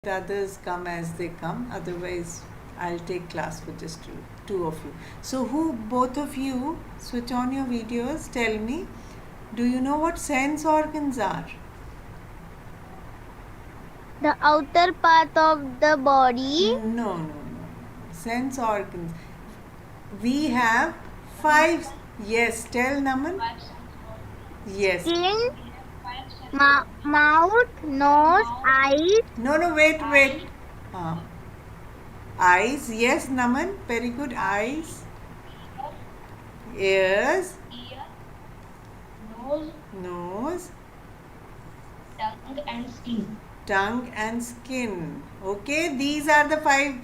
others come as they come, otherwise I'll take class for just two of you. So both of you, switch on your videos, tell me, do you know what sense organs are? The outer part of the body. No. Sense organs. We have 5. Yes, tell Naman. Yes. Skin, mouth, nose, eyes. No, wait. Eyes, yes, Naman, very good. Eyes, ears, nose, tongue and skin. Okay, these are the 5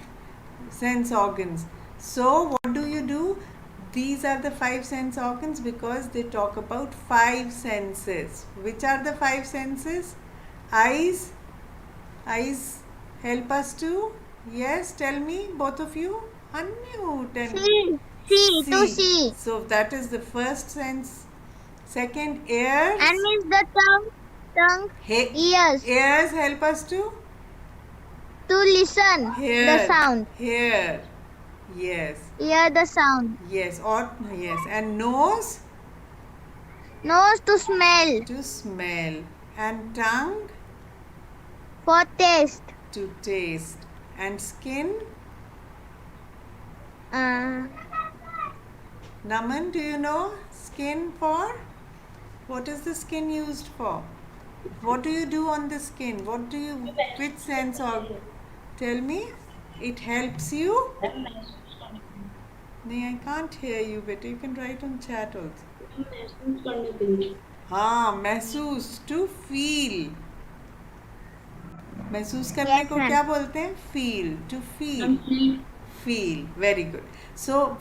sense organs. So what do? These are the 5 sense organs because they talk about 5 senses. Which are the 5 senses? Eyes help us to, yes, tell me, both of you, unmute and To see. So that is the first sense. Second, ears. And means the tongue, ears. Ears help us to listen. hear. The sound. Hear. Yes. Hear the sound. Yes. And nose. Nose to smell. To smell. And tongue. For taste. To taste. And skin. Naman, do you know skin for? What is the skin used for? What do you do on the skin? Which sense organ? Tell me. It helps you? No, I can't hear you, but you can write on chat also. महसूस, to feel. महसूस करने को क्या बोलते हैं? Feel, to feel. Feel, very good. So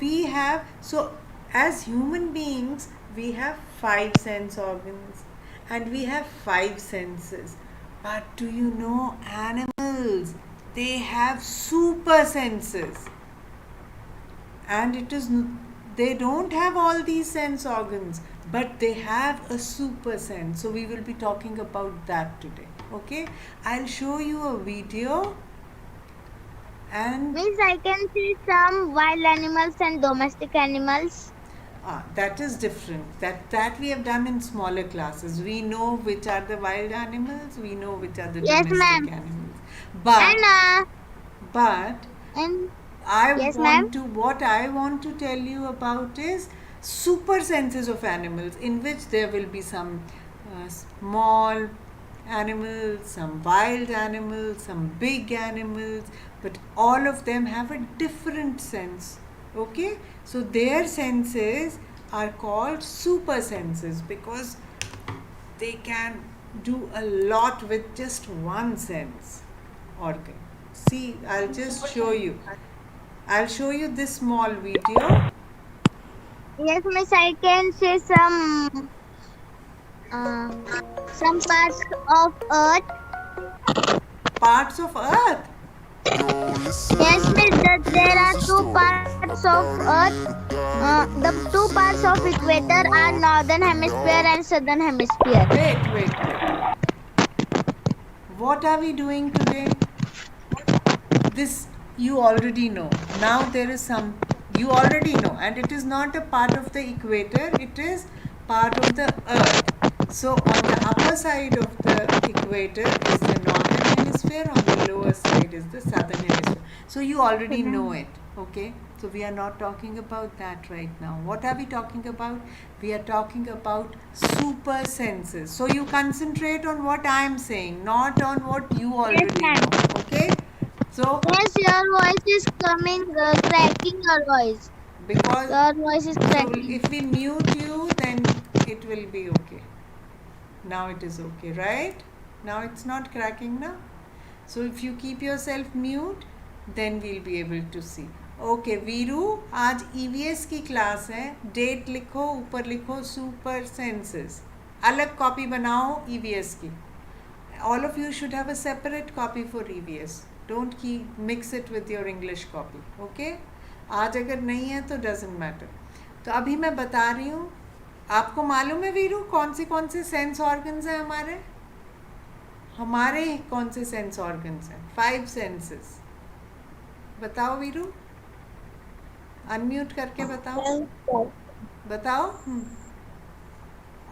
as human beings, we have 5 sense organs and we have 5 senses. But do you know animals? They have super senses. And they don't have all these sense organs, but they have a super sense. So we will be talking about that today. Okay? I'll show you a video. And means I can see some wild animals and domestic animals. That is different. That we have done in smaller classes. We know which are the wild animals. We know which are the domestic animals. What I want to tell you about is super senses of animals, in which there will be some small animals, some wild animals, some big animals, but all of them have a different sense. Okay, so their senses are called super senses because they can do a lot with just one sense organ. See, I'll just show you. I'll show you this small video. Yes, miss, I can see some parts of Earth. Parts of Earth? Yes, miss, there are 2 parts of Earth. The 2 parts of equator are northern hemisphere and southern hemisphere. Wait. What are we doing today? This you already know. Now there is you already know, and it is not a part of the equator, it is part of the Earth. So on the upper side of the equator is the northern hemisphere, on the lower side is the southern hemisphere. So you already know it, okay? So we are not talking about that right now. What are we talking about? We are talking about super senses. So you concentrate on what I am saying, not on what you already know, okay? So yes, your voice is coming, cracking your voice. Because your voice is cracking. So if we mute you, then it will be okay. Now it is okay, right? Now it's not cracking now. So if you keep yourself mute, then we'll be able to see. Okay, Veeru, आज EVS की class है. Date लिखो, ऊपर लिखो super senses. अलग copy बनाओ EVS की. All of you should have a separate copy for EVS. Don't mix it with your English copy. Okay? आज अगर नहीं है तो doesn't matter. तो अभी मैं बता रही हूँ. आपको मालूम है वीरू कौन से सेंस ऑर्गन्स हैं हमारे? हमारे कौन से सेंस ऑर्गन्स हैं? 5 सेंसेस बताओ वीरू, अनम्यूट करके बताओ बताओ।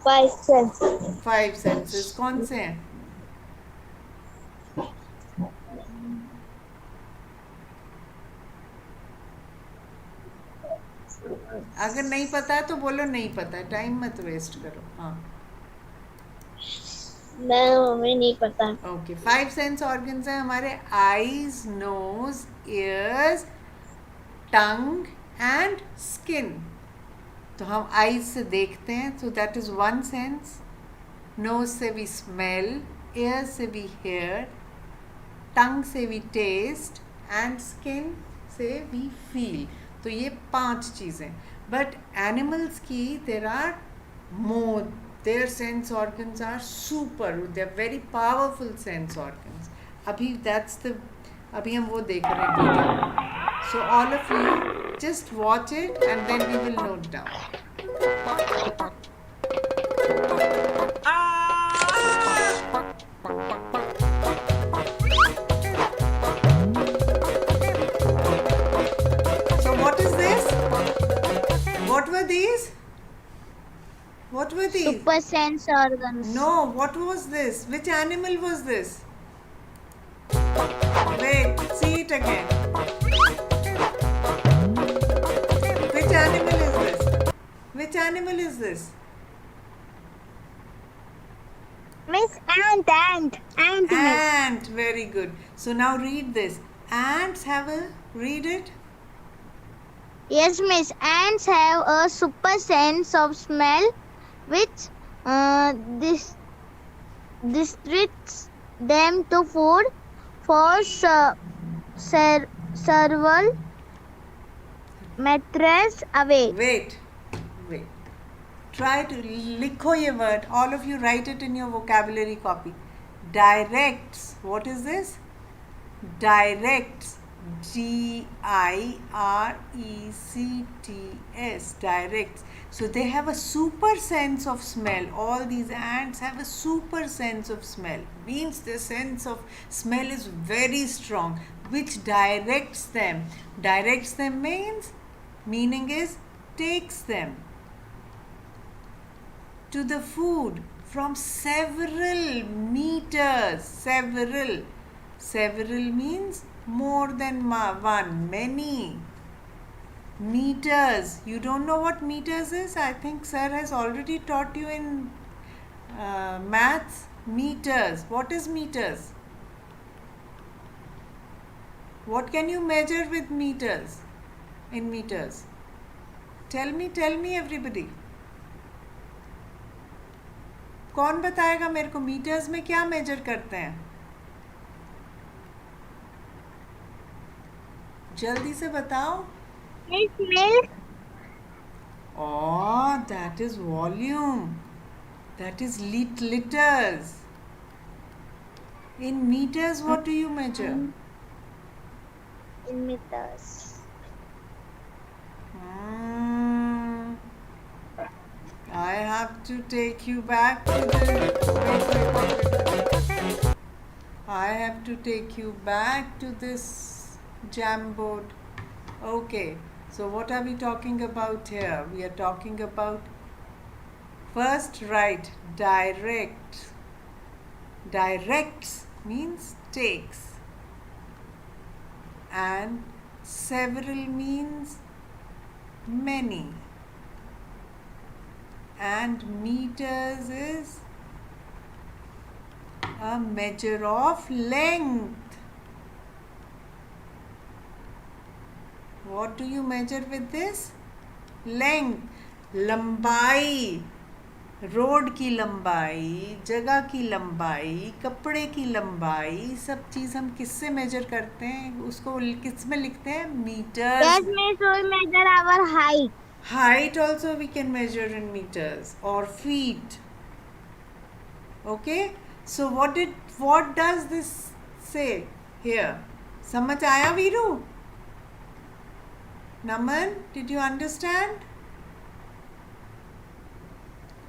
5 senses. 5 सेंसेस कौन से हैं? अगर नहीं पता है तो बोलो नहीं पता है, टाइम मत वेस्ट करो। हाँ मम्मी नहीं पता। ओके, 5 सेंस ऑर्गन्स हैं हमारे, eyes, nose, ears, tongue and skin. तो हम आईज से देखते हैं, तो that is one sense. Nose से वी स्मेल, ईयर से वी हेयर, टंग से वी टेस्ट एंड स्किन से वी फील। तो ये 5 चीज़ें। बट एनिमल्स की there are more, their sense organs are super, they are very powerful sense organs. अभी हम वो देख रहे हैं video. So all of you just watch it and then we will note down. What were these? What were these? Super sense organs. No, what was this? Which animal was this? Wait, see it again. Which animal is this? Which animal is this? Miss ant. Ant, very good. So now read this. Ants have a, read it. Yes, Miss. Ants have a super sense of smell, which districts them to food for several meters away. Wait. Try to likho ye word. All of you write it in your vocabulary copy. Directs. What is this? Directs. Directs. Directs. So they have a super sense of smell. All these ants have a super sense of smell. Means the sense of smell is very strong, which directs them. Directs them means, meaning is takes them to the food from several meters. Several means more than one, many. Meters. You don't know what meters is? I think sir has already taught you in maths. Meters. What is meters? What can you measure with meters? In meters. Tell me everybody. कौन बताएगा मेरे को metres में क्या major करते हैं? जल्दी से बताओ। Milk. Oh, that is volume. That is liters. In meters, what do you measure? In meters. I have to take you back to the. I have to take you back to this Jamboard. Okay, so what are we talking about here? We are talking about, first write direct. Directs means takes, and several means many, and meters is a measure of length. What do you measure with this? Length. लंबाई, road की लंबाई, जगह की लंबाई, कपड़े की लंबाई, सब चीज़ हम किससे मेजर करते हैं? उसको किस में लिखते हैं? Metre. Yes, Miss. We measure our height. Height also we can measure in meters or feet. Okay, so what does this say here? समझ आया वीरू? नमन, did you understand?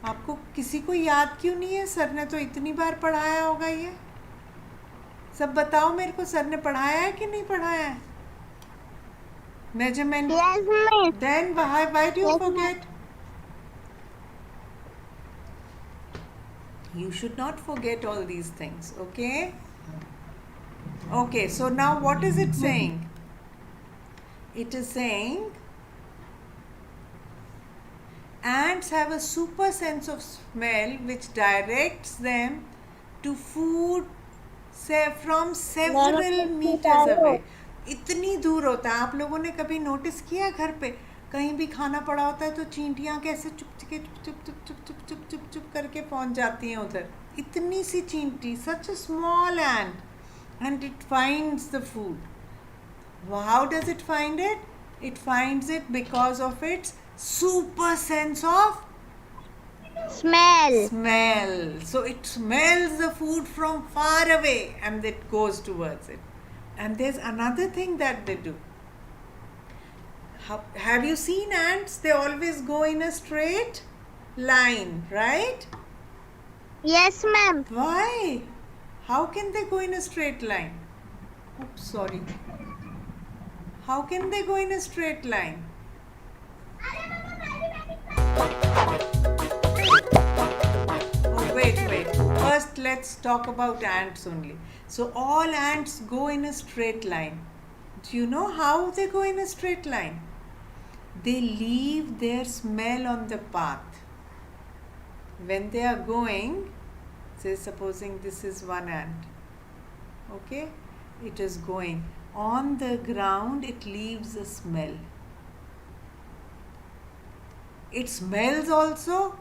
आपको किसी को याद क्यों नहीं है? सर ने तो इतनी बार पढ़ाया होगा ये. सब बताओ मेरे को, सर ने पढ़ाया है कि नहीं पढ़ाया है? Measurement. Yes, miss. Then why do you Yes, forget? You should not forget all these things, okay? Okay, so now what is it saying? It is saying ants have a super sense of smell which directs them to food from several meters away. इतनी दूर होता है. आप लोगों ने कभी notice किया घर पे कहीं भी खाना पड़ा होता है तो चींटियां कैसे चुप चुप चुप चुप चुप चुप चुप चुप चुप करके पहुंच जाती हैं उधर. इतनी सी चींटी, such a small ant, and it finds the food. How does it find it? It finds it because of its super sense of Smell. smell. So it smells the food from far away and it goes towards it. And there's another thing that they do. Have you seen ants? They always go in a straight line, right? Yes, ma'am. Why? How can they go in a straight line? Oops, sorry. How can they go in a straight line? Oh, wait. First, let's talk about ants only. So, all ants go in a straight line. Do you know how they go in a straight line? They leave their smell on the path. When they are going, say, supposing this is one ant, okay, it is going. On the ground, it leaves a smell. It smells also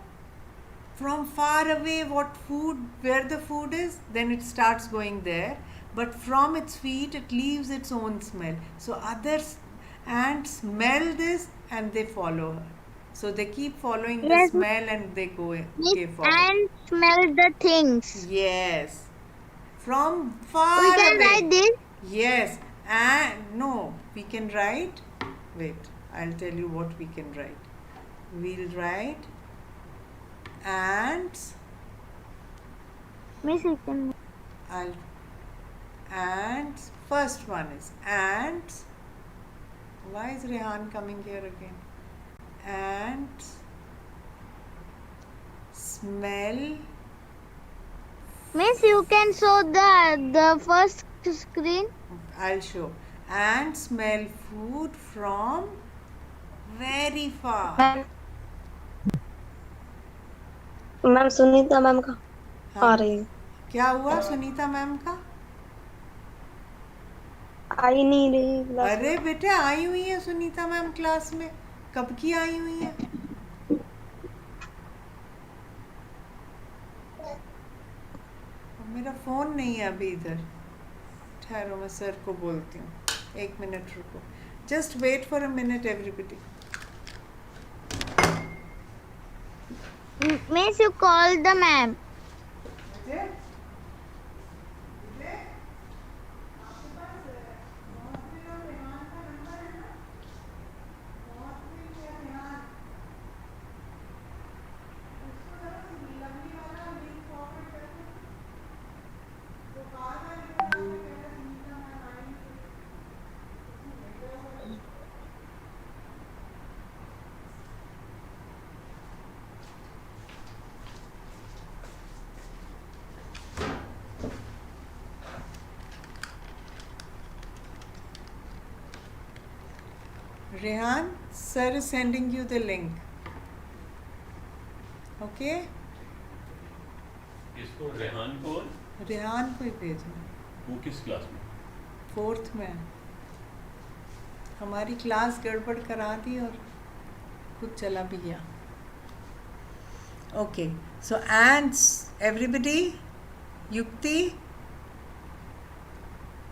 from far away where the food is, then it starts going there. But from its feet, it leaves its own smell. So others ants smell this and they follow her. So they keep following the Yes, smell and they go miss, forward. and smell the things. Yes. From We far can away. write this. Yes. And no, we can write. Wait, I'll tell you what we can write. We'll write ants. Miss, you can. Ants. First one is ants. Why is Rehan coming here again? Ants smell. Miss, you can show the first screen. I'll show. Ants smell food from very far. Ma'am Sunita ma'am का हाँ. आ रही है, क्या हुआ Sunita ma'am का? आई नहीं रही class में। अरे बेटे आई हुई है सुनीता मैम क्लास में. कब की आई हुई है? मेरा फोन नहीं है अभी इधर. ठहरो मैं सर को बोलती हूँ. 1 मिनट रुको. Just wait for a minute everybody. Miss, you call the ma'am. Rehan, sir is sending you the link. Okay? इसको रेहान को रेहान को ही भेजना. वो किस क्लास में? 4th में. हमारी क्लास गड़बड़ करा दी और खुद चला भी गया. Okay, so ants, everybody, Yukti,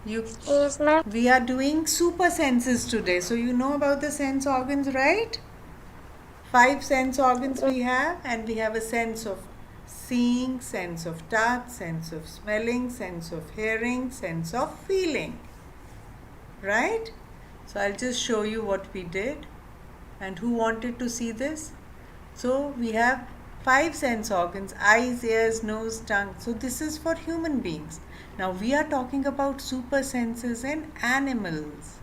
Yes, ma'am. we are doing super senses today. So you know about the sense organs, right? 5 sense organs we have, and we have a sense of seeing, sense of touch, sense of smelling, sense of hearing, sense of feeling. Right? So I'll just show you what we did and who wanted to see this. So we have 5 sense organs: eyes, ears, nose, tongue. So this is for human beings. Now we are talking about super senses in animals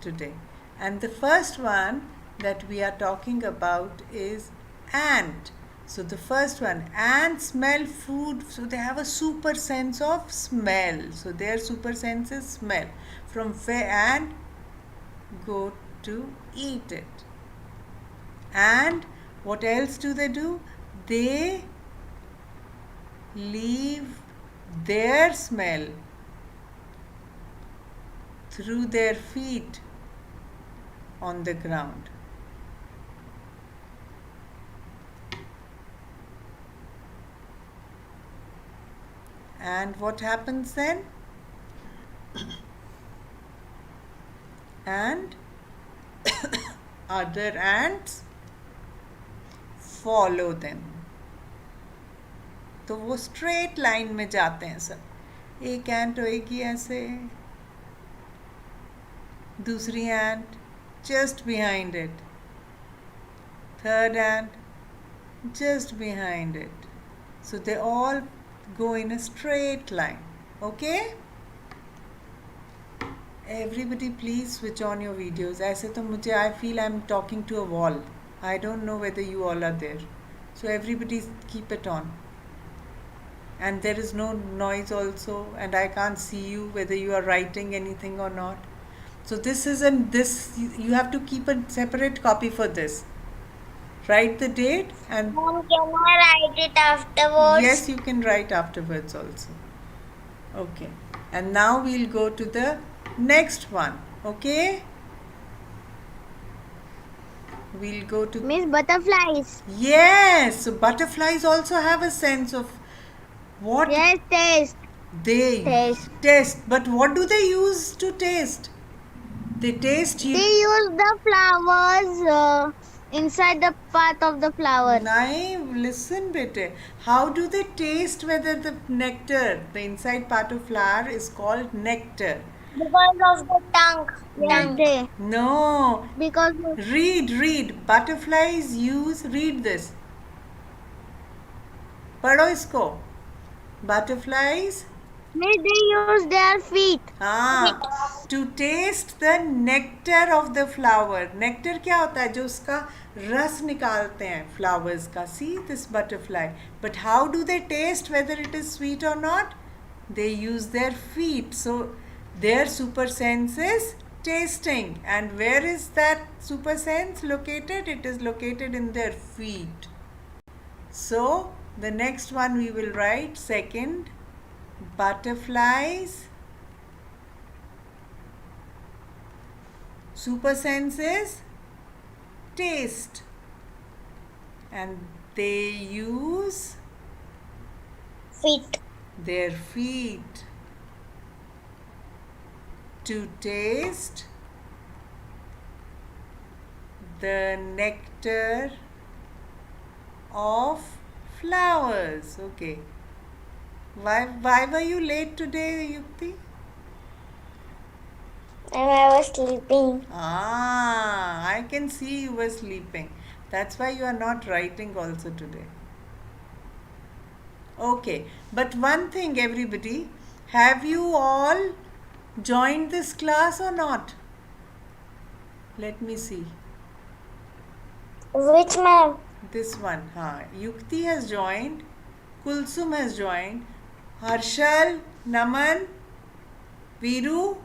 today. And the first one that we are talking about is ant. So the first one, ants smell food. So they have a super sense of smell. So their super sense is smell. From where ant go to eat it. And what else do? They leave their smell through their feet on the ground. And what happens then? And other ants follow them. तो वो straight line में जाते हैं सब. एक एंट होएगी ऐसे, दूसरी एंट just behind it, third ant just behind it. So they all go in a straight line. Okay? Everybody please switch on your videos. ऐसे तो मुझे I feel I'm talking to a wall. I don't know whether you all are there. So everybody keep it on. And there is no noise also, and I can't see you whether you are writing anything or not. So this isn't this, you have to keep a separate copy for this. Write the date and Mom, can I write it afterwards? yes, you can write afterwards also. Okay. And now we'll go to the next one. Okay? We'll go to Miss Butterflies. yes. So butterflies also have a sense of what Yes, taste. they taste. But what do they use to taste? They taste you. They use the flowers inside the part of the flower. Naive, listen bete. How do they taste whether the nectar, the inside part of flower is called nectar? Because of the tongue. Yes, No. because Read. Butterflies use, read this. पढ़ो इसको. Butterflies they use their feet. to taste the nectar of the flower. Nectar क्या होता है? जो उसका रस निकालते हैं flowers का. See this butterfly. But how do they taste whether it is sweet or not? They use their feet. So their super sense is tasting. And where is that super sense located? It is located in their feet. So the next one we will write second. Butterflies super sense is taste, and they use Feet. their feet to taste the nectar of flowers. Okay. Why were you late today, Yukti? And I was sleeping. I can see you were sleeping. That's why you are not writing also today. Okay, but one thing everybody, have you all joined this class or not? Let me see. Which ma'am? This one. Yukti has joined. Kulsum has joined. Harshal, Naman, Viru,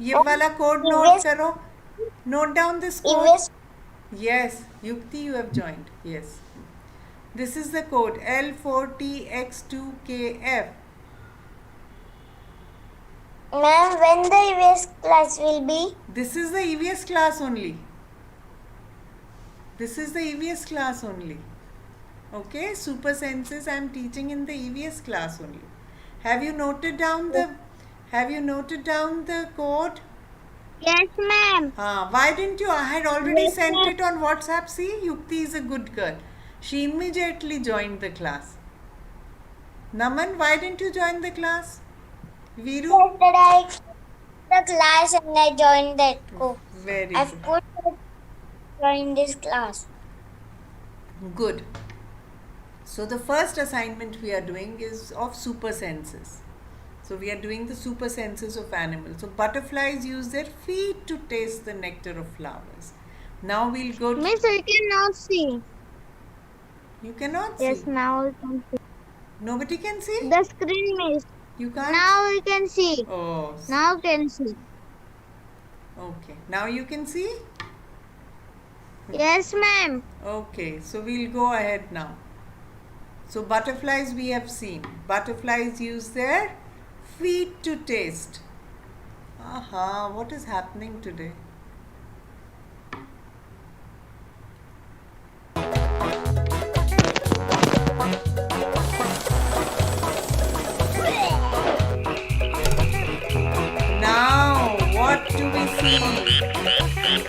ये वाला code note करो. Note down this code. EVS. Yes, Yukti, you have joined. Yes. This is the code L4TX2KF. Ma'am, when the EVS class will be? This is the EVS class only. This is the EVS class only. Okay, super senses I am teaching in the EVS class only. Have you noted down the code? Yes, ma'am. Why didn't you? I had already sent it on WhatsApp. See, Yukti is a good girl. She immediately joined the class. Naman, why didn't you join the class? Viru? Yesterday I the class and I joined that. Very I've good. put join this class. Good. So the first assignment we are doing is of super senses. So we are doing the super senses of animals. So butterflies use their feet to taste the nectar of flowers. Now we'll go to. Miss, I cannot see. You cannot see. Yes, now we can see. Nobody can see? The screen, Miss. You can't? Now we can see. Oh, Now can see. okay. Now you can see? Yes, ma'am. Okay, so we'll go ahead now. So butterflies we have seen. Butterflies use their feet to taste. Aha, what is happening today? Now, what do we see?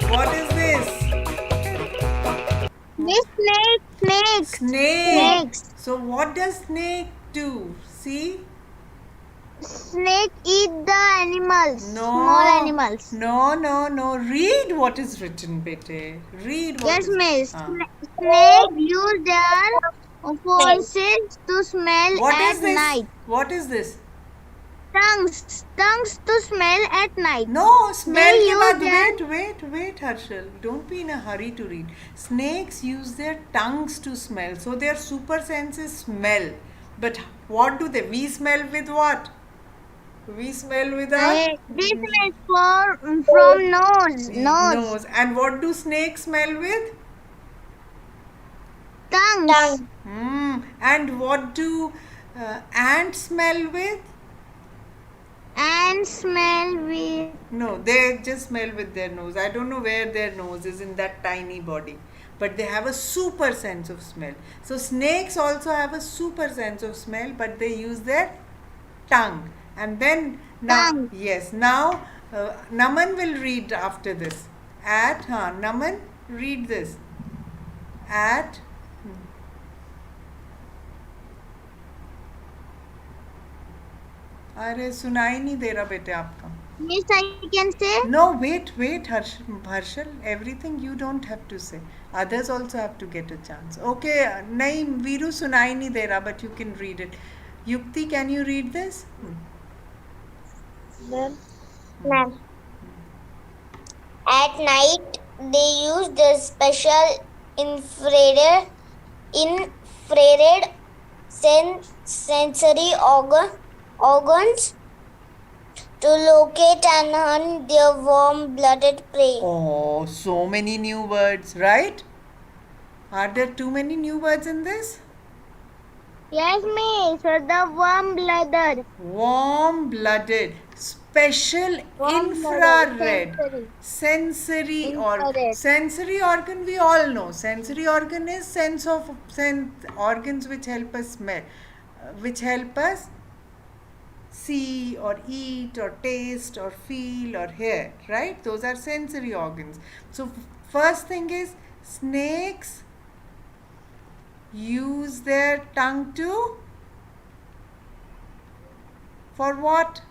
What is this? Miss, snake. Snake. Snakes. So what does snake do? See? Snake eat the animals. No. Small animals. No. Read what is written, bete. Read what Yes, is. miss. Ah. Snake use their forces to smell What at is this? night. What is this? Tongues to smell at night. No, smell They के बाद use their- wait, Harshal. Don't be in a hurry to read. Snakes use their tongues to smell. So their super senses smell. But what do they? We smell with what? We smell with our This is from nose. nose. And what do snakes smell with? Tongues. And what do ants smell with? And smell with. No, they just smell with their nose. I don't know where their nose is in that tiny body. But they have a super sense of smell. So snakes also have a super sense of smell, but they use their tongue. And then now, Tongue. yes, now Naman will read after this. Naman, read this. At अरे सुनाई नहीं दे रहा बेटे आपका. Miss, I can say. No, wait, Harshal. Everything you don't have to say. Others also have to get a chance. Okay, nahi, Viru sunai nahi de raha, but you can read it. Yukti, can you read this? Ma'am. At night, they use the special infrared sensory organs to locate and hunt their warm-blooded prey. Oh, so many new words, right? Are there too many new words in this? Yes, miss. The warm-blooded. Warm-blooded, special infrared, sensory organ. Sensory organ we all know. Sensory organ is organs which help us smell, which help us see or eat or taste or feel or hear, right? Those are sensory organs. So first thing is snakes use their tongue to, for what?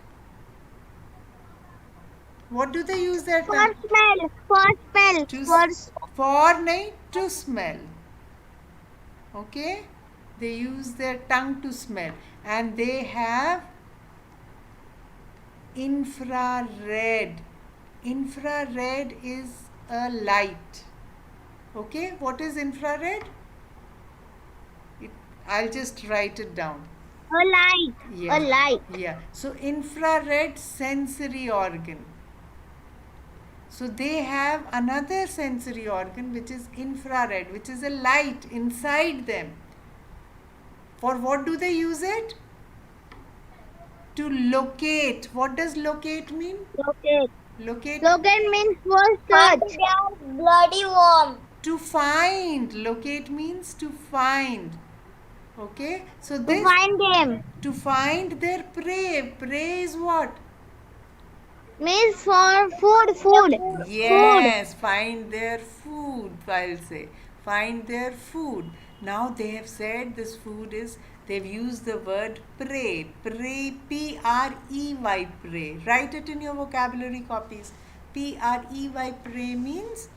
What do they use their For tongue? smell. For smell. To For for nahi, to smell. Okay, they use their tongue to smell, and they have infrared. Infrared is a light. Okay, what is infrared? I'll just write it down. a light. Yeah. A light. Yeah. So infrared sensory organ. So they have another sensory organ which is infrared, which is a light inside them. For what do they use it? To locate. What does locate mean? Locate. Locate. Locate means for search. Bloody warm. To find. Locate means to find. Okay. So To this. find them. To find their prey. Prey is what? Means for food. Yes, find their food, I'll say. Find their food. Now they have said this food is, they've used the word prey. Prey, P-R-E-Y, prey. Write it in your vocabulary copies. P-R-E-Y, prey means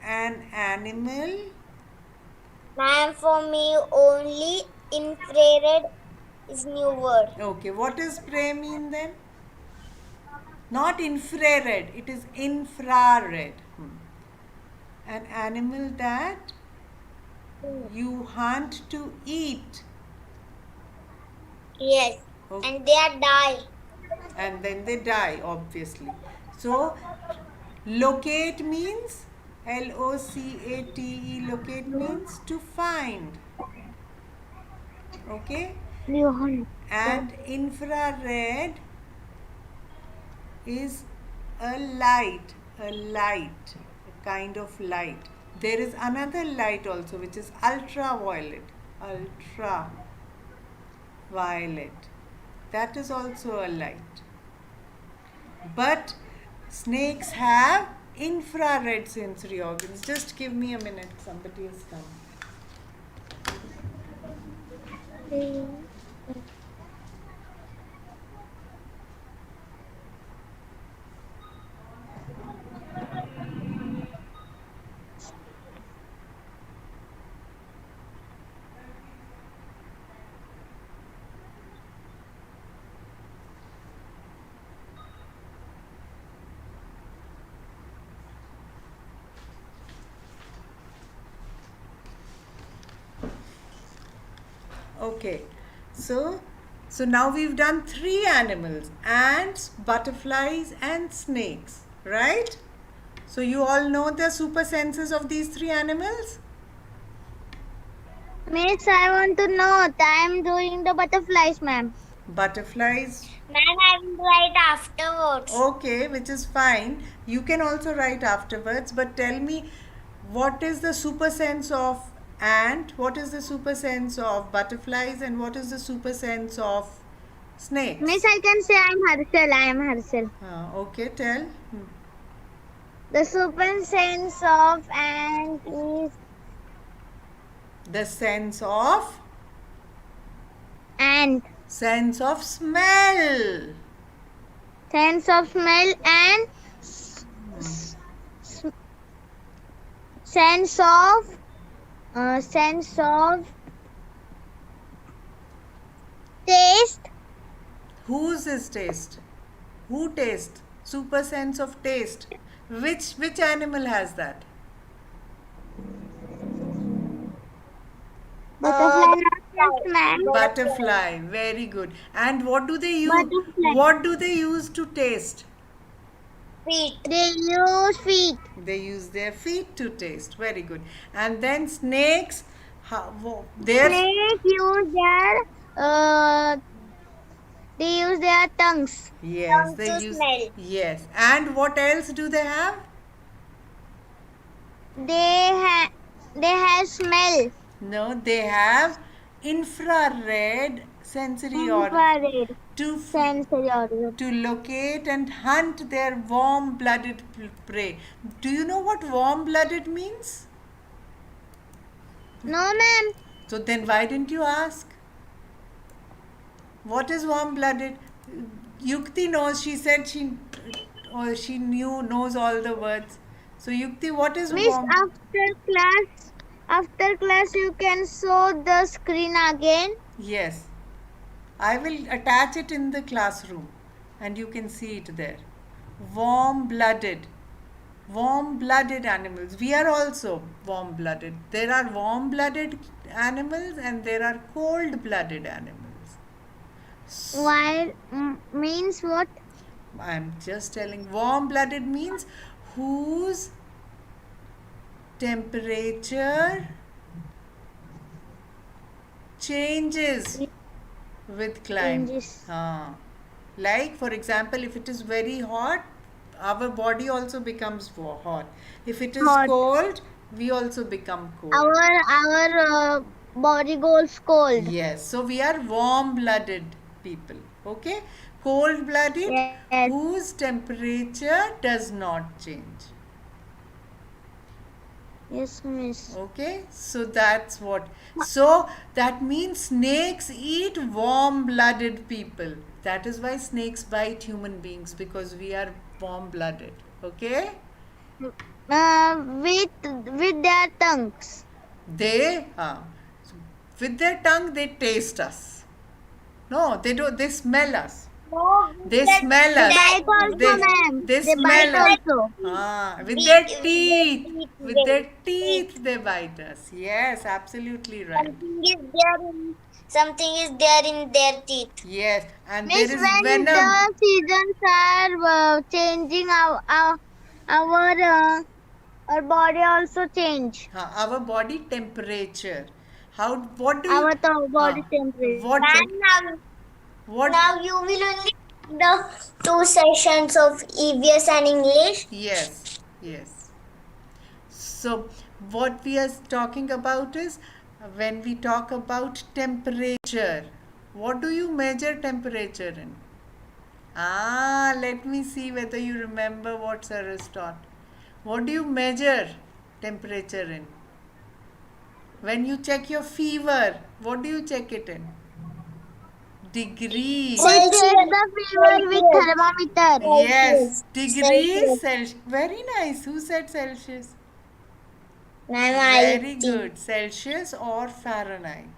an animal. Ma'am, for me only infrared is new word. Okay, what does prey mean then? Not infrared, it is infrared. An animal that you hunt to eat. Yes. Okay. And they are die. And then they die, obviously. So, locate means LOCATE, locate means to find. Okay? Johan. And infrared is a kind of light. There is another light also which is ultraviolet. Ultraviolet. That is also a light. But snakes have infrared sensory organs. Just give me a minute. Somebody has come. Okay, so now we've done 3 animals: ants, butterflies, and snakes, right? So you all know the super senses of these 3 animals? Miss, I want to know. I am doing the butterflies, ma'am. Butterflies. Ma'am, I will write afterwards. Okay, which is fine. You can also write afterwards, but tell me, what is the super sense of ant, what is the super sense of butterflies, and what is the super sense of snakes? Miss, I can say I am Harshal. Okay, tell. The super sense of ant is The sense of ant. sense of smell. Sense of smell and sense of taste. Whose is taste? Who taste? Super sense of taste. Which animal has that? Butterfly, ma'am. Butterfly. Very good. And what do they use? Butterfly. What do they use to taste? Feet. They use feet. They use their feet to taste. Very good. And then snakes, their Snake use they use their tongues. yes, Tongue they to use smell. yes. And what else do they have? They have smell. No, they have infrared sensory Infrared to sensory organ. to locate and hunt their warm-blooded prey. Do you know what warm-blooded means? No, ma'am. So then why didn't you ask? What is warm-blooded? Yukti knows. She said she knows all the words. So Yukti, what is Miss, warm? after class you can show the screen again. Yes. I will attach it in the classroom and you can see it there. Warm-blooded. Warm-blooded animals. We are also warm-blooded. There are warm-blooded animals and there are cold-blooded animals. Why means what? I'm just telling. Warm-blooded means whose temperature changes with climate. Changes. Like for example, if it is very hot, our body also becomes hot. If it is Hot. cold, we also become cold. Our body goes cold. Yes, so we are warm-blooded people. Okay, cold-blooded Yes. whose temperature does not change. Yes, miss. Okay, so that's what. So that means snakes eat warm-blooded people. That is why snakes bite human beings, because we are warm-blooded. Okay? with their tongues. They, with their tongue, they taste us. No, they don't. They smell us. No, They that, smell They us. bite that, also, They ma'am. they They bite smell us. also. With their with their teeth. teeth, With their teeth. teeth, they bite us. Yes, absolutely right. Something is there in their teeth. Yes, and there Miss, is when venom. the seasons are changing, our body also change. Our body temperature. How? What do you? Our body What? temperature. And What? now you will only the two sessions of EVS and English. Yes, yes. So, what we are talking about is when we talk about temperature, what do you measure temperature in? Let me see whether you remember what Sir has taught. What do you measure temperature in? When you check your fever, what do you check it in? Degrees. We check Celsius. the fever with thermometer. Yes, Celsius. degrees Celsius. Celsius. Very nice. Who said Celsius? Ma'am, I Very think good. Celsius or Fahrenheit.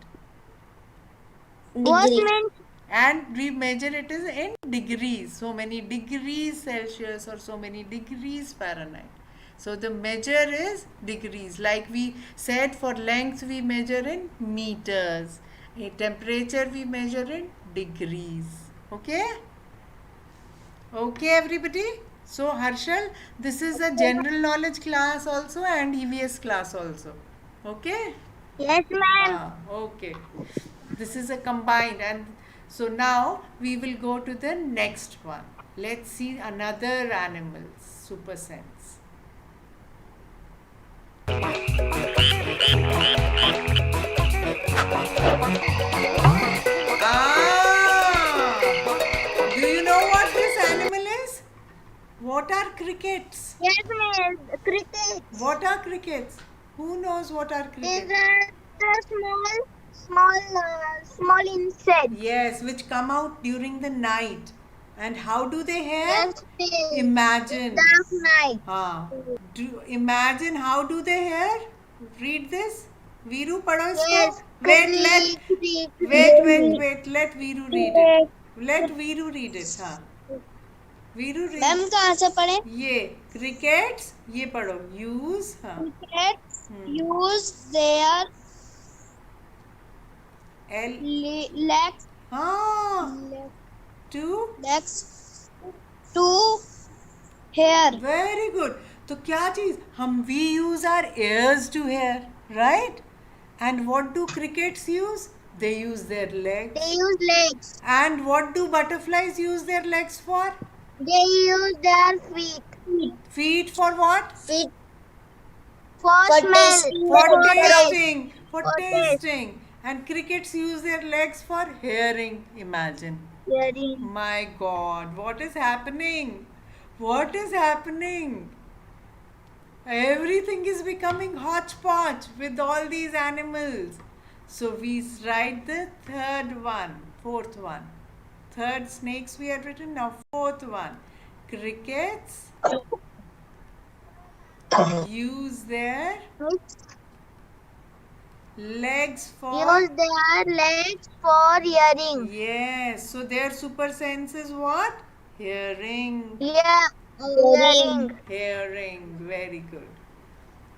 What degree. means And we measure it as in degrees. So many degrees Celsius or so many degrees Fahrenheit. So the measure is degrees. Like we said, for length we measure in meters. A temperature we measure in degrees. Okay? Okay, everybody? So, Harshal, this is a general knowledge class also and EVS class also. Okay? yes, ma'am. Okay. This is a combined, and so now we will go to the next one. Let's see another animal, super sense. Do you know what this animal is? What are crickets? Yes, ma'am. Cricket What are crickets? Who knows what are is crickets? a small insect. Yes, which come out during the night. And how do they hear? Yes, please. Imagine. Dark night. Imagine how do they hear? Read this. Veeru, padho isko. Yes. Wait. Let Veeru read it. Let Veeru read it. Veeru read. Ma'am कहाँ से पढ़े? ये crickets. ये पढ़ो. Use. Crickets use their legs to hear. Very good. तो क्या चीज हम we use our ears to hear, right? And what do crickets use? They use their legs. They use legs. And what do butterflies use their legs for? They use their feet. Feet for what? Feet For smell. For tasting. For For tasting. And crickets use their legs for hearing. Imagine. Hearing. My God, what is happening? What is happening? Everything is becoming hodgepodge with all these animals. So we write the fourth one. Third snakes we had written, now fourth one. Crickets use their legs for... Use their legs for hearing. Yes, so their super sense is what? Hearing. Yeah, hearing. Hearing, very good.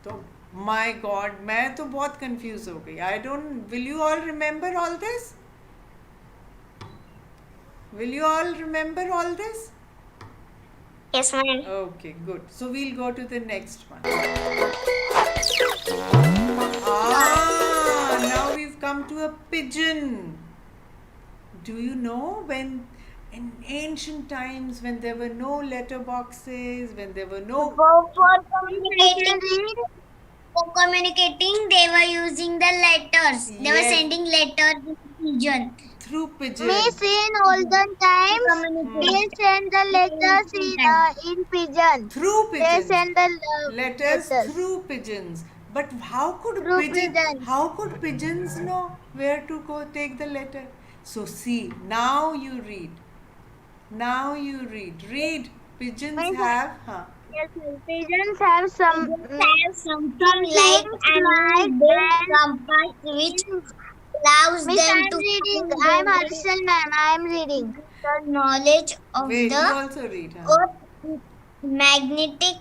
तो my God, मैं तो बहुत confused हो गई. I don't. Will you all remember all this? Will you all remember all this? Yes, ma'am. Okay, good. So we'll go to the next one. Now we've come to a pigeon. Do you know when in ancient times when there were no letterboxes, when there were no... For communicating, they were using the letters. They were Yes. sending letters in pigeon. Through pigeon. Miss, in olden times, they send the letters in pigeon. Through They pigeons. send the Letters through pigeons. But how could Through pigeons. how could pigeons know where to go take the letter? So see, now you read. Now you read. Read. Pigeons Miss, have Yes, ma'am. Pigeons have Have something like things an like inbuilt an compass which in. allows Miss, them I'm to reading. find I'm their way Harshal, ma'am. I'm reading. with the knowledge of Wait, the you also read, huh? Earth's magnetic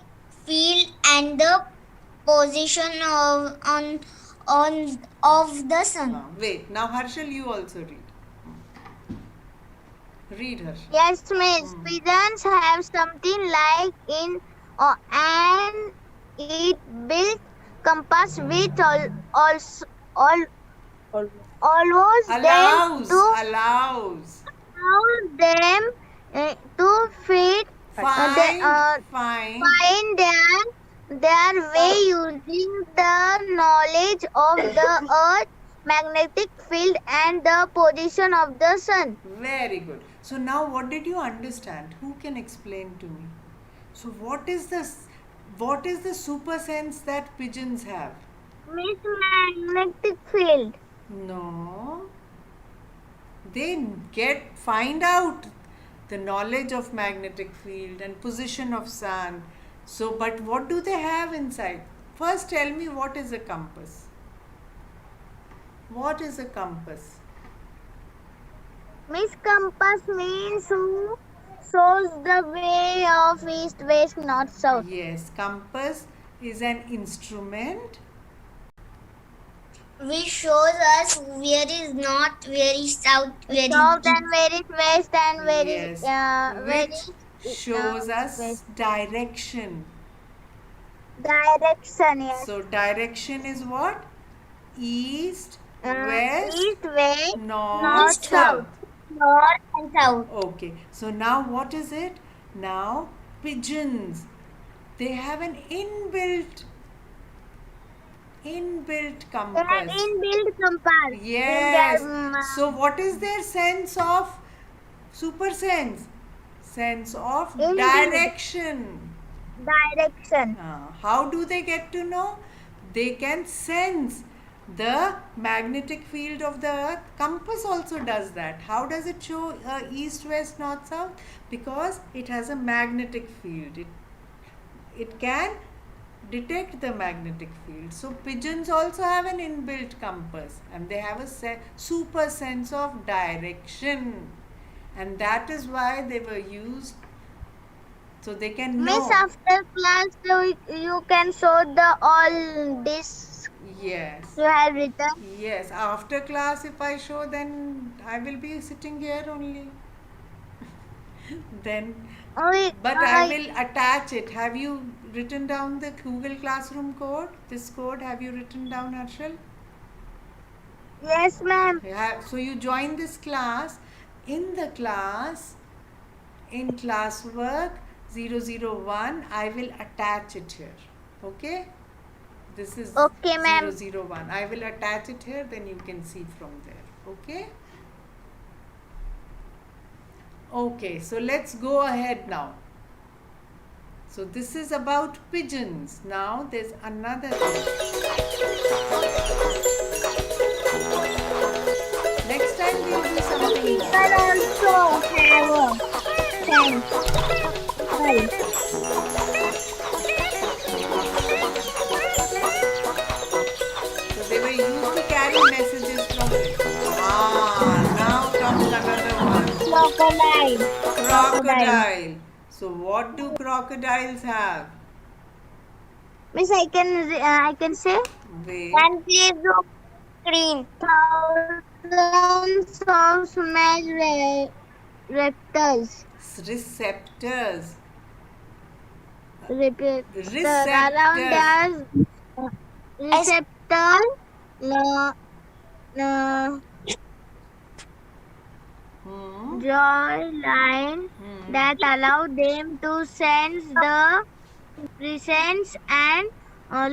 field and the position of the sun. Wait, now Harshal, you also read. Read, Harshal. Yes, miss. Hmm. Pigeons have something like in an it built compass which also all allows them Allows, to allows. allows them to fit the Find. find their way using the knowledge of the earth magnetic field and the position of the sun. Very good. So now what did you understand? Who can explain to me? So what is this? What is the super sense that pigeons have? Miss magnetic field. No. They find out the knowledge of magnetic field and position of sun. So but what do they have inside? First tell me, what is a compass? What is a compass? Miss compass means who shows the way of east, west, north, south. Yes, compass is an instrument Which shows us where is north, where is south, where is South east. and where is west and where is yes, where which is shows us west. direction. Direction, yes. So direction is what? East, west, East, west, north, north, south. North and south. Okay, so now what is it? Now pigeons, they have an inbuilt They have compass. inbuilt compass Yes. in their So what is their sense of super sense? Sense of Inbuilt. direction. direction. How do they get to know? They can sense the magnetic field of the earth. Compass also does that. How does it show east, west, north, south? Because it has a magnetic field. It can detect the magnetic field. So pigeons also have an inbuilt compass and they have a super sense of direction. And that is why they were used, so they can know. Miss, after class you can show the all this Yes. you have written. Yes. After class, if I show, then I will be sitting here only. Then, but I will attach it. Have you written down the Google Classroom code? This code, have you written down, Harshal? Yes, ma'am. So you join this class. In the class, in classwork 001, I will attach it here. Okay? This is Okay, ma'am. 001. I will attach it here, then you can see from there. Okay? Okay, so let's go ahead now. So this is about pigeons. Now there's another thing. Next time we'll do something People more. also have a sense. So they were used to carry messages from. Now comes another one. Crocodile. Crocodile. So what do crocodiles have? Miss, I can say Wait. And please look green. thousands of small reptiles. Receptors. Around us, receptor, jaw line that allow them to sense the presence and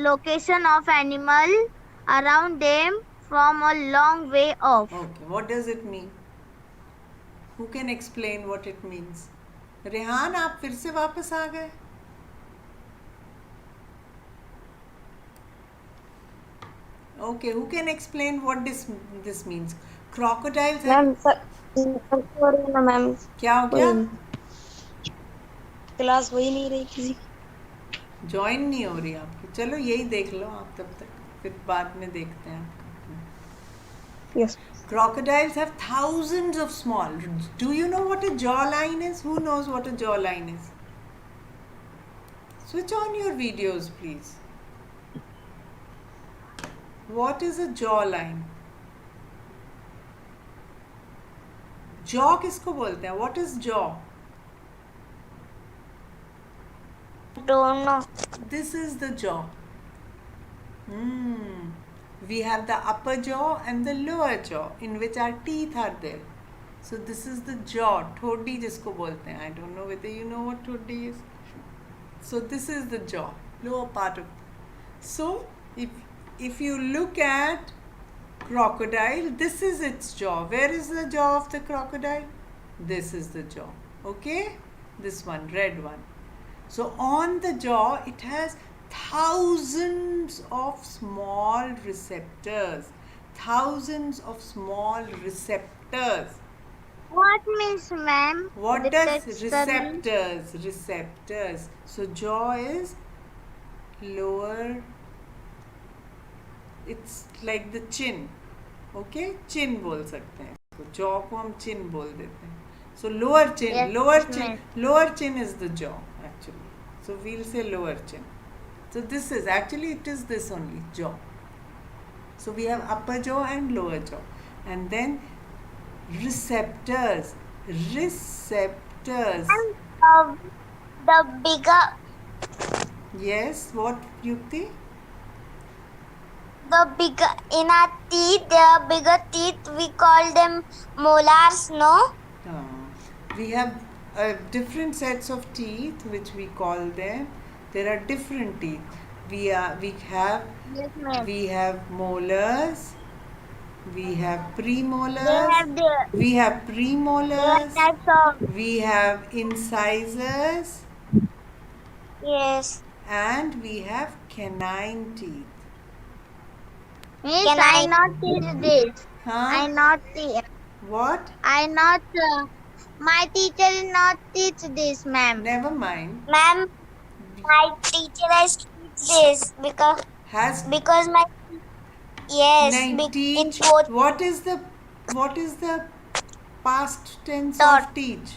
location of animal around them from a long way off. Okay, what does it mean? Who can explain what it means? Rehan, आप फिर से वापस आ गए? Okay, who can explain what this means? Crocodiles have. Ma'am sir ma'am क्या हो गया? Class हो ही नहीं रही किसी की। ज्वाइन नहीं हो रही आपकी. चलो यही देख लो आप तब तक, फिर बाद में देखते हैं आपका. Yes. Crocodiles have thousands of small. Do you know what a jawline is? Who knows what a jawline is? Switch on your videos, please. What is a jawline? Jaw किसको बोलते हैं? What is jaw? Don't know. This is the jaw. We have the upper jaw and the lower jaw in which our teeth are there. So this is the jaw. ठोड़ी जिसको बोलते हैं. I don't know whether you know what ठोड़ी is. So this is the jaw, lower part of. So if you look at crocodile, this is its jaw. Where is the jaw of the crocodile? This is the jaw. Okay, this one, red one. So on the jaw, it has thousands of small receptors. Thousands of small receptors. What means, ma'am? What does Receptor means? receptors? So jaw is lower. It's like the chin. Okay, chin बोल सकते हैं. So jaw को हम chin बोल देते हैं. So lower chin, Yes, ma'am. lower chin is the jaw actually. So we'll say lower chin. So this is actually, it is this only, jaw. So we have upper jaw and lower jaw, and then receptors. Receptors. And the bigger, Yes, what, Yukti? the bigger in our teeth, there are bigger teeth. We call them molars, no? We have different sets of teeth which we call them. There are different teeth. We have Yes, ma'am. we have molars. We have They premolars. have the We have there are premolars. types of We have incisors, Yes. and we have canine teeth. means Can I I- not teach this. I Huh? not teach. What? I not. My teacher will not teach this, ma'am. Never mind. Ma'am, my teacher has taught this Has because my yes Nahin, in teach. both What is the past tense Taught. of teach?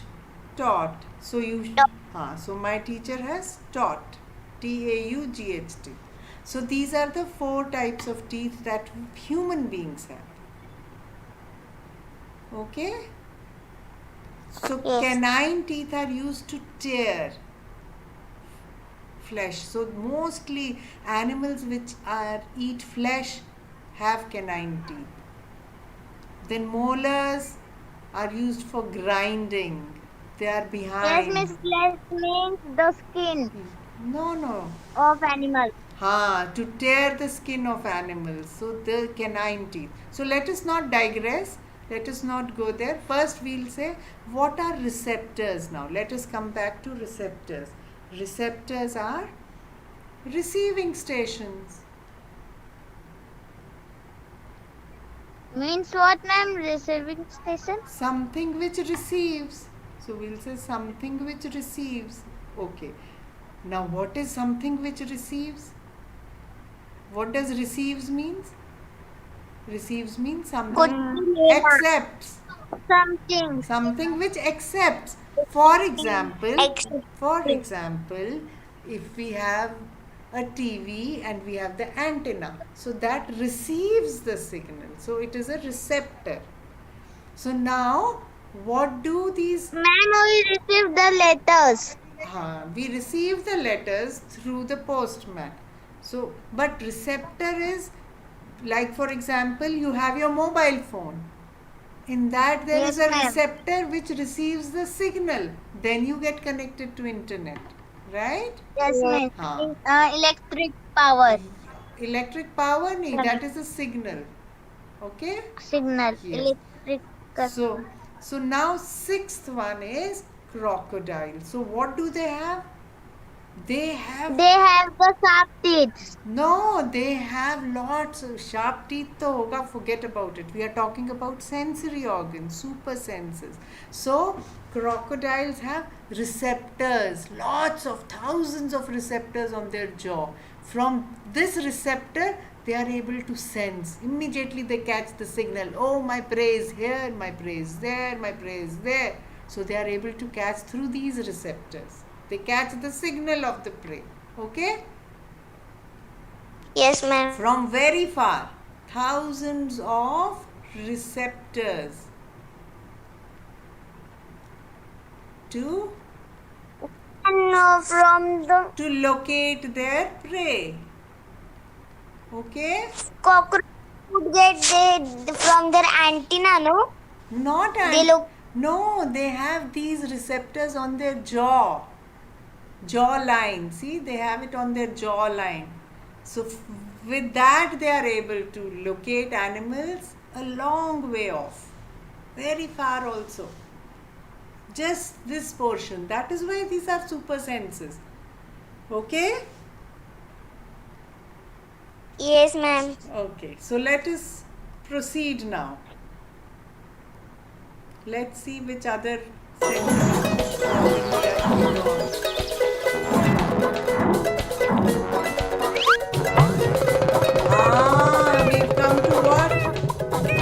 Taught. So you. Taught. So my teacher has taught. TAUGHT. So these are the 4 types of teeth that human beings have. Okay. So Yes. canine teeth are used to tear flesh. So mostly animals which eat flesh have canine teeth. Then molars are used for grinding. They are Yes, behind. miss. Flesh means the skin No. of animal. To tear the skin of animals. So the canine teeth. So let us not digress. Let us not go there. First we'll say what are receptors now. Let us come back to receptors. Receptors are receiving stations. Means what, ma'am? Receiving station. Something which receives. So we'll say something which receives. Okay. Now what is something which receives? What does receives means? Receives means something accepts. Something. Something which accepts. For example, Accept. if we have a TV and we have the antenna, so that receives the signal. So it is a receptor. So now, what do these? Ma'am, we receive the letters. We receive the letters through the postman. So, but receptor is like, for example, you have your mobile phone. In that there Yes, is a ma'am. receptor which receives the signal. Then you get connected to internet, right? Yes, ma'am. हाँ. Electric power. Electric power nahi, that is a signal. Okay? Signal. Yes. Electric. So now 6th one is crocodile. So what do they have? They have They have the sharp teeth. No, they have lots of sharp teeth. To hoga, forget about it. We are talking about sensory organs, super senses. So, crocodiles have receptors, lots of thousands of receptors on their jaw. From this receptor, they are able to sense. Immediately, they catch the signal. Oh, my prey is here, my prey is there, my prey is there. So, they are able to catch through these receptors. They catch the signal of the prey. Okay? Yes, ma'am. From very far, thousands of receptors to And from the locate their prey. Okay? cockroach would get from their antenna, no? Not They look. No, they have these receptors on their jawline. See, they have it on their jawline. So with that, they are able to locate animals a long way off, very far also. Just this portion. That is why these are super senses. Okay? Yes, ma'am. Okay. So let us proceed now. Let's see which other senses we've come to what?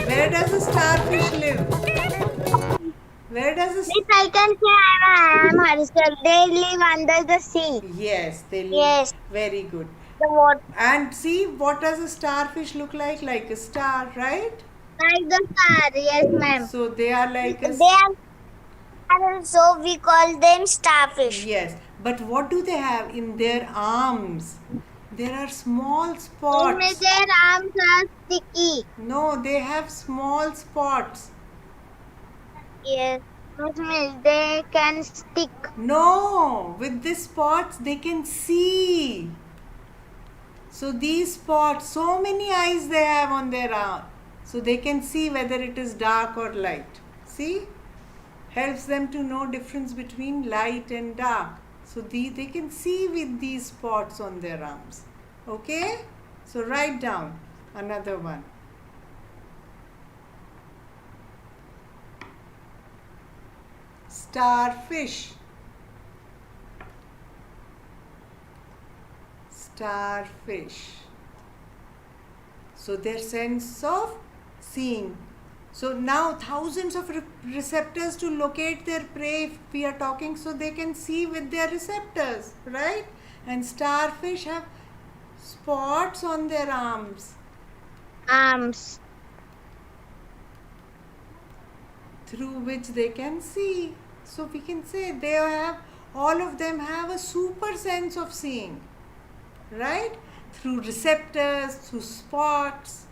Where does a starfish live? Where does a This I can say I am Harishar. They live under the sea. Yes, they live. Yes. Very good. The water. And see, what does a starfish look like? Like a star, right? Like the star. Yes, ma'am. So they are like a They are, so we call them starfish. Yes, but what do they have in their arms? There are small Only spots. their arms are sticky. No, they have small spots. Yes. Which means they can stick. No, with these spots they can see. So these spots, so many eyes they have on their arm. So they can see whether it is dark or light. See? Helps them to know difference between light and dark. So they can see with these spots on their arms. Okay? So write down another one. Starfish. Starfish. So their sense of seeing. So now thousands of receptors to locate their prey, if we are talking, so they can see with their receptors, right? And starfish have spots on their arms Arms. through which they can see. So we can say they have, all of them have a super sense of seeing, right? Through receptors, through spots.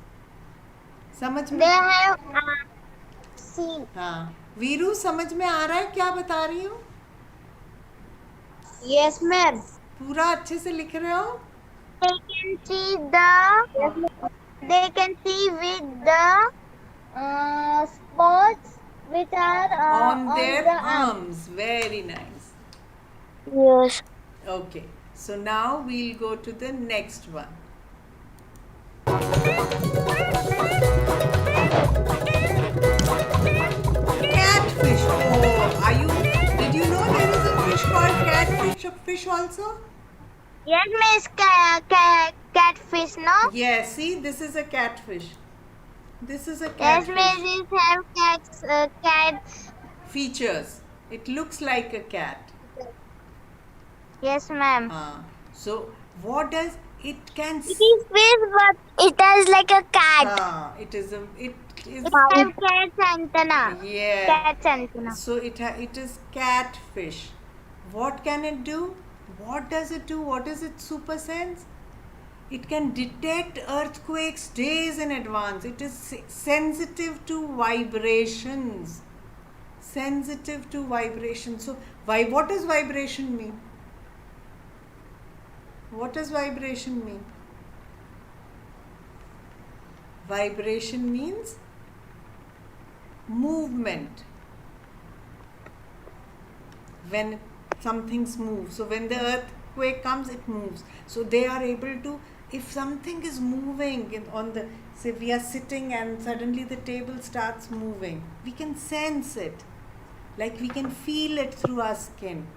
समझ में They have see. हाँ वीरू समझ में आ रहा है क्या बता रही हूँ Yes, ma'am. पूरा अच्छे से लिख रहे हो They can see the. They can see with the spots which are on their the arm. arms. Very nice. Yes. Okay, so now we'll go to the next one. Catfish. Oh, did you know there is a fish called catfish also? Yes, miss. Catfish, no? Yes, see, this is a catfish. This is a Yes, catfish. miss. These have cats. Features. It looks like a cat. Yes, ma'am. So, what does it can It is fish, but it is like a cat. it is It have cat's antenna. yeah. Cat's antenna. So it is catfish. What can it do? What does it do? What is its super sense? It can detect earthquakes days in advance. It is sensitive to vibrations. Sensitive to vibration. So what does vibration mean? What does vibration mean? Vibration means movement. When some things move. So when the earth earthquake comes, it moves. So they are able to, if something is moving on the, say we are sitting and suddenly the table starts moving, we can sense it, like we can feel it through our skin.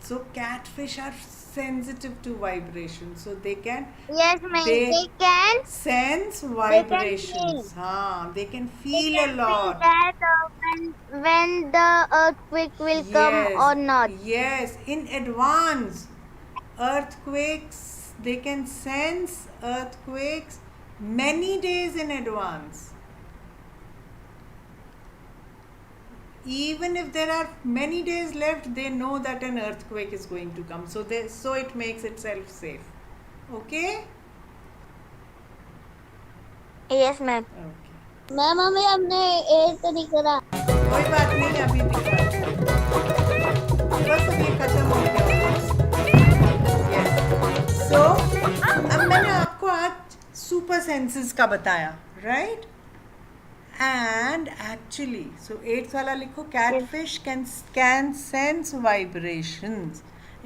So catfish are sensitive to vibration, so they can Yes, ma'am. they They can sense feel. vibrations. They can They feel a can feel lot. that when the earthquake will come Yes, or not. yes, in advance. Earthquakes, they can sense earthquakes many days in advance. Even if there are many days left, they know that an earthquake is going to come. So it makes itself safe. Okay? Yes, ma'am. Okay. Ma'am हमें हमने eight तो नहीं करा. कोई बात नहीं, अभी दिखाते हैं. बस अब ये खत्म हो गया. Yes. So, अब मैंने आपको आज सुपर सेंसेस का बताया, right? And actually, so 8th वाला लिखो, catfish can sense vibrations.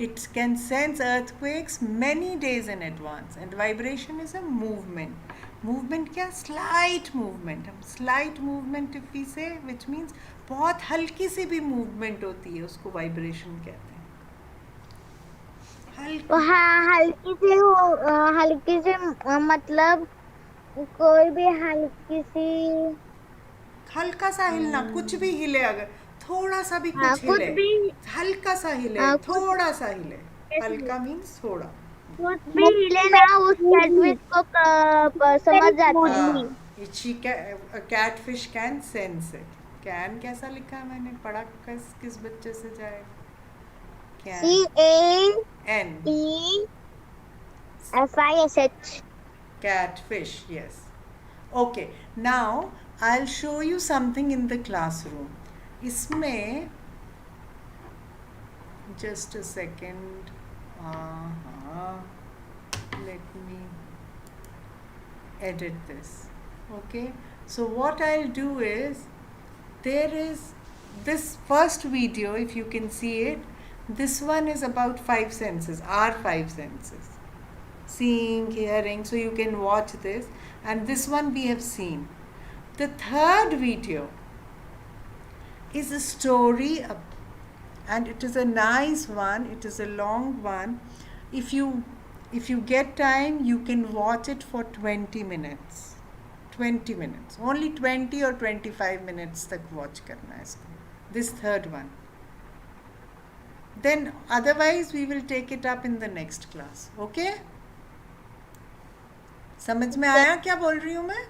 It can sense earthquakes many days in advance. And vibration is a movement. Movement क्या? Slight movement. Slight movement if we say, which means बहुत हल्की सी भी movement होती है, उसको vibration कहते हैं. हल्की से मतलब कोई भी हल्की सी हल्का सा हिलना, कुछ भी हिले, अगर थोड़ा सा भी कुछ हिले, हल्का सा हिले, थोड़ा सा हिले. हल्का मीन्स थोड़ा. कुछ भी हिले ना, उस कैटफिश को समझ जाता है. Catfish can sense it. Can कैसा लिखा है मैंने पढ़ा, किस बच्चे से जाए? CANEFISH. Catfish, yes. Okay, now I'll show you something in the classroom. इसमें just a second. Let me edit this. Okay, so what I'll do is, there is this first video, if you can see it, this one is about 5 senses, our 5 senses, seeing, hearing, so you can watch this, and this one we have seen. The third video is a story, and it is a nice one, it is a long one. If you get time, you can watch it for 20 minutes. 20 minutes. Only 20 or 25 minutes tak watch karna hai isko. This third one. Then otherwise we will take it up in the next class. Okay? समझ में आया क्या बोल रही हूँ मैं?